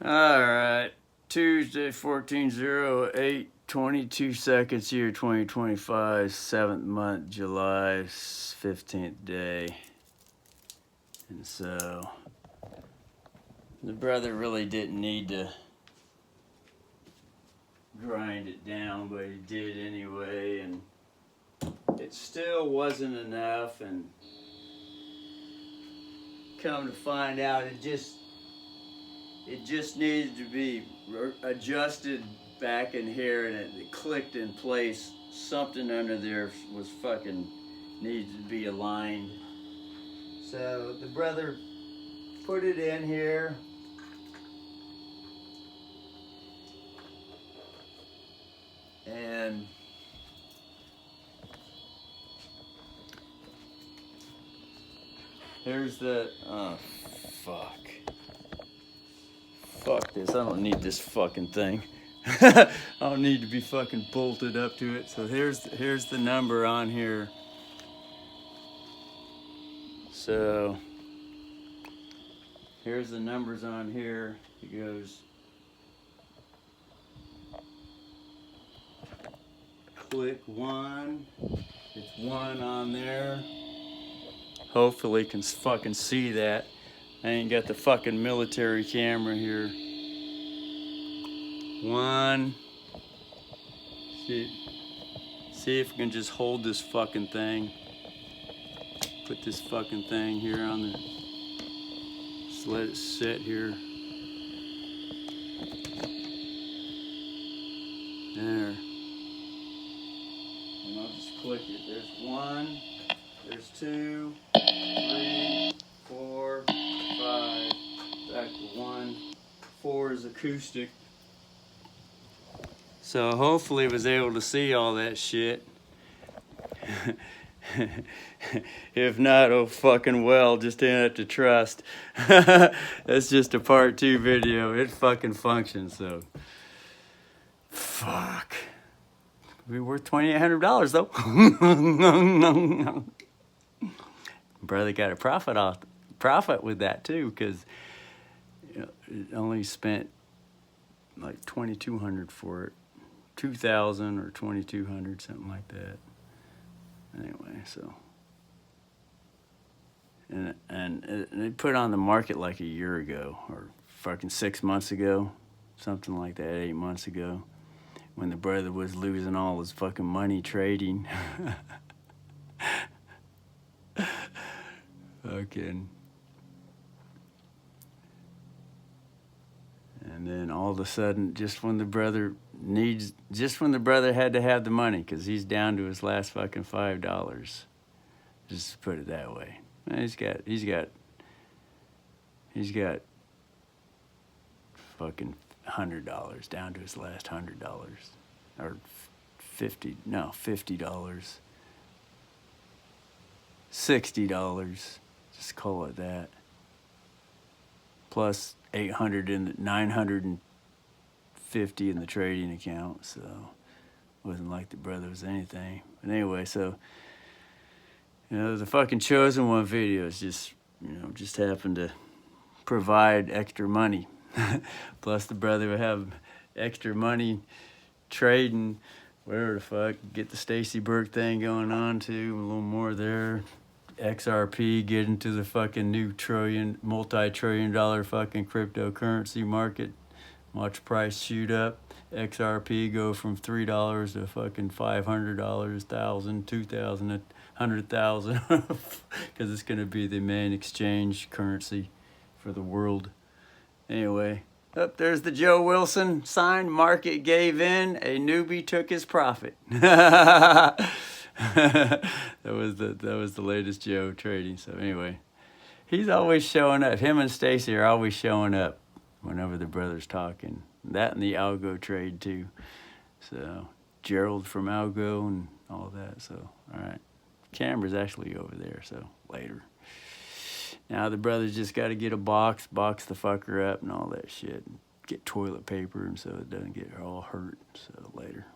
All right. Tuesday, 14/08, 22 seconds, year 2025, 7th month, July 15th day. And so, the brother really didn't need to grind it down, but he did anyway, and it still wasn't enough, and come to find out it just needed to be adjusted back in here, and it clicked in place. Something under there was fucking needed to be aligned. So the brother put it in here. And here's the, oh, fuck this, I don't need this fucking thing. I don't need to be fucking bolted up to it. So here's the number on here. So here's the numbers on here. It goes click 1. It's 1 on there. Hopefully can fucking see that. I ain't got the fucking military camera here. 1. See if we can just hold this fucking thing. Put this fucking thing here on the, just let it sit here. There. And I'll just click it. There's 1, there's 2, 3, 4, 5, back to 1. 4 is acoustic. So hopefully was able to see all that shit. If not, oh fucking well, just didn't have to trust. That's just a part 2 video. It fucking functions, so. Fuck. We're worth $2,800 though. Brother got a profit with that too, because it only spent like $2,200 for it. 2,000 or 2,200, something like that. Anyway, so and it put on the market like a year ago, or fucking 6 months ago, something like that, 8 months ago, when the brother was losing all his fucking money trading. Fucking. And then all of a sudden, just when the brother had to have the money, because he's down to his last fucking $5. Just to put it that way. And he's got fucking $100 down to his last $100, or $50, $60, just call it that. Plus 800 and 950 in the trading account, so it wasn't like the brother was anything. But anyway, so the fucking Chosen One video is just just happened to provide extra money. Plus the brother would have extra money trading, whatever the fuck, get the Stacy Burke thing going on too, a little more there. XRP, get into the fucking new multi-trillion-dollar fucking cryptocurrency market. Watch price shoot up. XRP go from $3 to fucking $500, $1,000, $2,000, $100,000, because it's gonna be the main exchange currency for the world. Anyway, up there's the Joe Wilson sign. Market gave in. A newbie took his profit. that was the latest Joe trading. So anyway, he's always showing up. Him and Stacy are always showing up whenever the brother's talking. That and the algo trade too. So Gerald from algo and all that. So all right, camera's actually over there. So later. Now the brother's just got to get a box the fucker up and all that shit. And get toilet paper and so it doesn't get all hurt. So later.